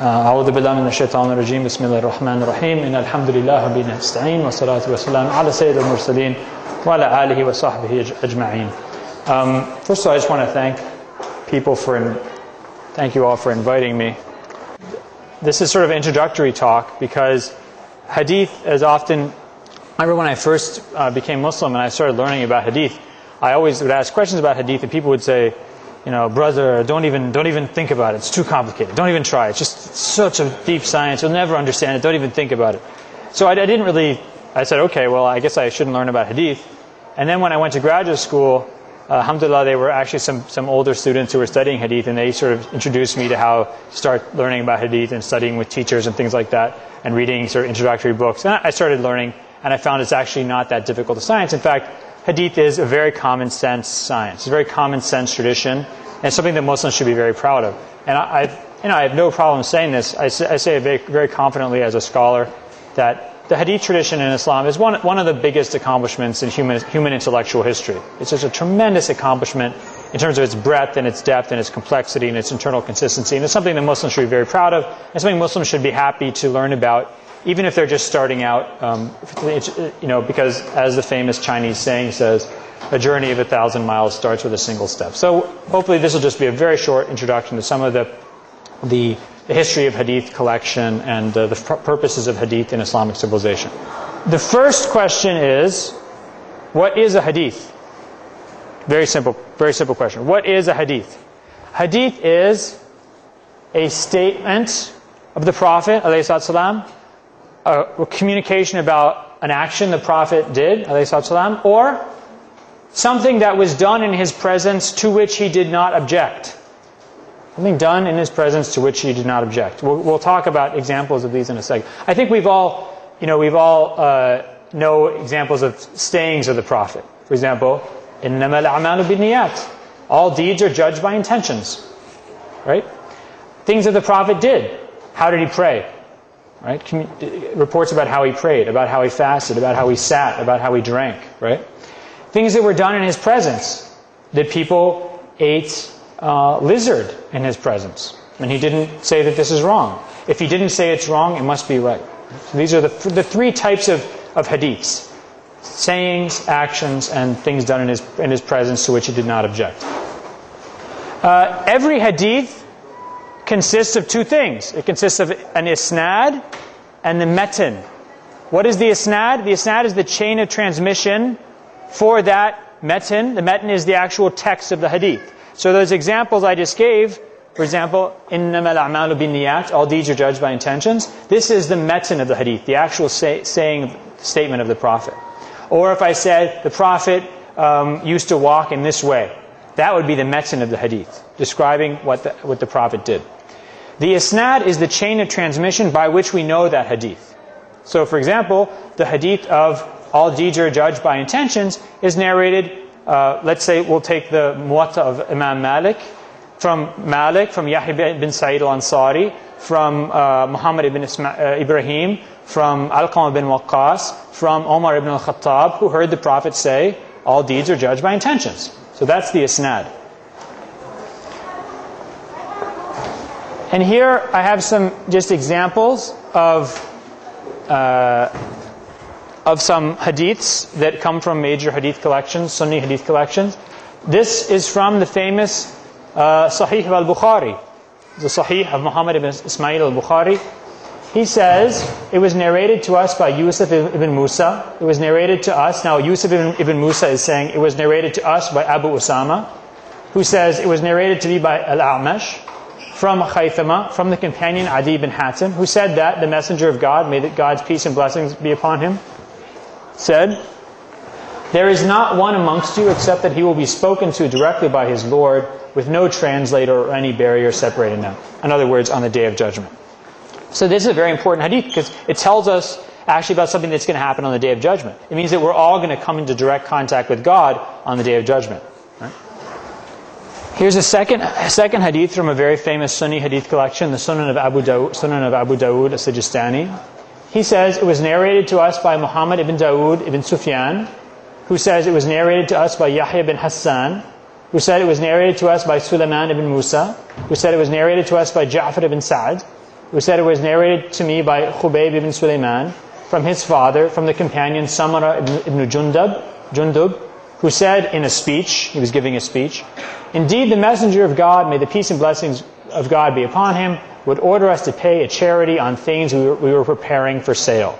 أعوذ بالله من الشيطان الرجيم بسم الله الرحمن الرحيم إن الحمد لله به نستعين والصلاة والسلام على سيد المرسلين وعلى آله وصحبه أجمعين. First of all, I just want to thank you all for inviting me. This is sort of an introductory talk because Hadith is often, I remember when I first became Muslim and I started learning about Hadith, I always would ask questions about Hadith and people would say, you know, brother, don't even think about it. It's too complicated. Don't even try. It's just such a deep science. You'll never understand it. Don't even think about it. So I said, okay, well, I guess I shouldn't learn about Hadith. And then when I went to graduate school, alhamdulillah, they were actually some older students who were studying Hadith, and they sort of introduced me to how to start learning about Hadith and studying with teachers and things like that, and reading sort of introductory books. And I started learning, and I found it's actually not that difficult a science. In fact, Hadith is a very common sense science. It's a very common sense tradition, and it's something that Muslims should be very proud of. And I have no problem saying this. I say it very, very confidently as a scholar that the Hadith tradition in Islam is one of the biggest accomplishments in human intellectual history. It's just a tremendous accomplishment in terms of its breadth and its depth and its complexity and its internal consistency. And it's something that Muslims should be very proud of, and something Muslims should be happy to learn about, even if they're just starting out, because as the famous Chinese saying says, a journey of 1,000 miles starts with a single step. So hopefully this will just be a very short introduction to some of the history of Hadith collection and the purposes of Hadith in Islamic civilization. The first question is, what is a Hadith? Very simple question. What is a Hadith? Hadith is a statement of the Prophet ﷺ, a communication about an action the Prophet did ﷺ, or something that was done in his presence to which he did not object. Something done in his presence to which he did not object. We'll talk about examples of these in a second. I think we've all know examples of sayings of the Prophet. For example, إِنَّمَا الْأَعْمَالُ بِالنِّيَّاتِ. All deeds are judged by intentions. Right? Things that the Prophet did. How did he pray? Right? Reports about how he prayed, about how he fasted, about how he sat, about how he drank. Right? Things that were done in his presence. That people ate lizard in his presence, and he didn't say that this is wrong. If he didn't say it's wrong, it must be right. So these are the three types of hadiths: sayings, actions, and things done in his presence to which he did not object. Every hadith consists of two things. It consists of an isnad and the metin. What is the isnad? The isnad is the chain of transmission for that metin. The metin is the actual text of the hadith. So those examples I just gave, for example, إِنَّمَا الْأَعْمَالُ بِالنِّيَّاتِ, all deeds are judged by intentions. This is the metin of the hadith, the actual statement of the Prophet. Or if I said the Prophet used to walk in this way, that would be the metin of the hadith, describing what the Prophet did. The isnad is the chain of transmission by which we know that hadith. So for example, the hadith of all deeds are judged by intentions is narrated. Let's say we'll take the Muwatta of Imam Malik, from Yahya bin Sa'id al-Ansari, from Muhammad ibn Ibrahim, from Alqamah bin Waqqas, from Omar ibn al-Khattab, who heard the Prophet say, all deeds are judged by intentions. So that's the isnad. And here I have some just examples of some hadiths that come from major hadith collections, Sunni hadith collections. This is from the famous Sahih al-Bukhari, the Sahih of Muhammad ibn Ismail al-Bukhari. He says, it was narrated to us by Yusuf ibn Musa. It was narrated to us. Now Yusuf ibn Musa is saying, it was narrated to us by Abu Usama, who says, it was narrated to me by Al-A'mash, from Khaythama, from the companion Adi ibn Hatim, who said that the Messenger of God, may God's peace and blessings be upon him, said, there is not one amongst you except that he will be spoken to directly by his Lord with no translator or any barrier separating them. In other words, on the Day of Judgment. So this is a very important hadith because it tells us actually about something that's going to happen on the Day of Judgment. It means that we're all going to come into direct contact with God on the Day of Judgment. Right? Here's a second hadith from a very famous Sunni hadith collection, the Sunan of Abu Dawud as-Sijistani. He says, it was narrated to us by Muhammad ibn Dawood ibn Sufyan, who says it was narrated to us by Yahya bin Hassan, who said it was narrated to us by Sulaiman ibn Musa, who said it was narrated to us by Ja'far ibn Sa'd, who said it was narrated to me by Khubayb ibn Sulaiman from his father, from the companion Samara ibn Jundub, who said in a speech, he was giving a speech, "Indeed, the messenger of God, may the peace and blessings of God be upon him, would order us to pay a charity on things we were preparing for sale."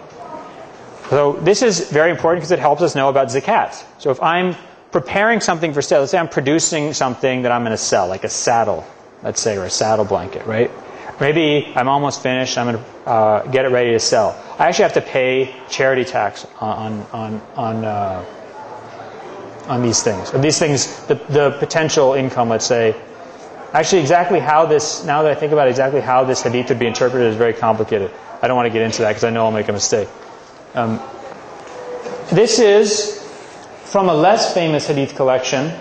So this is very important because it helps us know about zakat. So if I'm preparing something for sale, let's say I'm producing something that I'm going to sell, like a saddle, let's say, or a saddle blanket, right? Maybe I'm almost finished, I'm going to get it ready to sell. I actually have to pay charity tax on these things. Or these things, the potential income, let's say. Actually, exactly how this, now that I think about it, exactly how this hadith would be interpreted is very complicated. I don't want to get into that because I know I'll make a mistake. This is from a less famous hadith collection,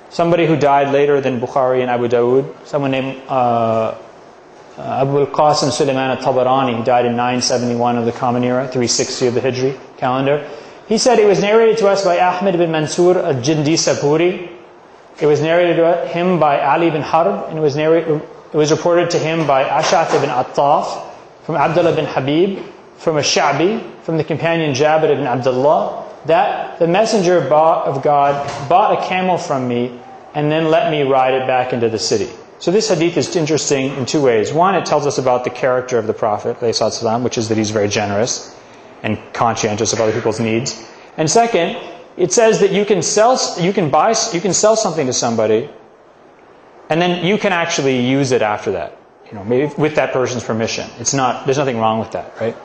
somebody who died later than Bukhari and Abu Dawood, someone named Abu al-Qasim Sulaiman al-Tabarani. He died in 971 of the Common Era, 360 of the Hijri calendar. He said it was narrated to us by Ahmed bin Mansur al-Jindi Sapuri. It was narrated to him by Ali bin Harb, and it was reported to him by Ashat ibn Attaf, from Abdullah bin Habib, from a Sha'bi, from the companion Jabir ibn Abdullah, that the messenger of God bought a camel from me and then let me ride it back into the city. So this hadith is interesting in two ways. One, it tells us about the character of the Prophet, which is that he's very generous and conscientious of other people's needs. And second, it says that you can sell something to somebody, and then you can actually use it after that. Maybe with that person's permission. There's nothing wrong with that, right?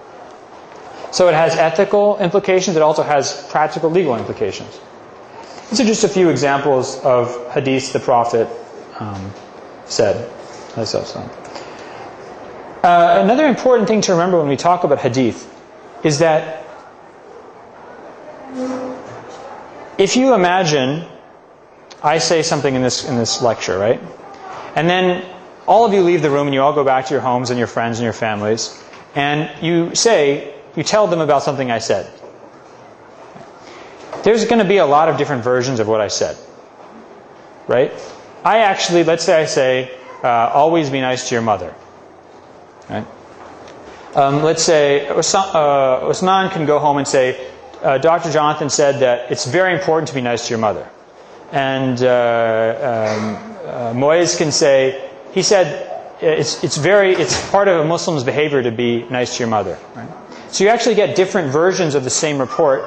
So it has ethical implications. It also has practical legal implications. These are just a few examples of hadiths the Prophet said. Another important thing to remember when we talk about hadith is that if you imagine I say something in this lecture, right? And then all of you leave the room and you all go back to your homes and your friends and your families, and you tell them about something I said. There's going to be a lot of different versions of what I said, right? Let's say I say, always be nice to your mother, right? Let's say Osman can go home and say, Dr. Jonathan said that it's very important to be nice to your mother. And Moise can say, he said it's part of a Muslim's behavior to be nice to your mother, right? So you actually get different versions of the same report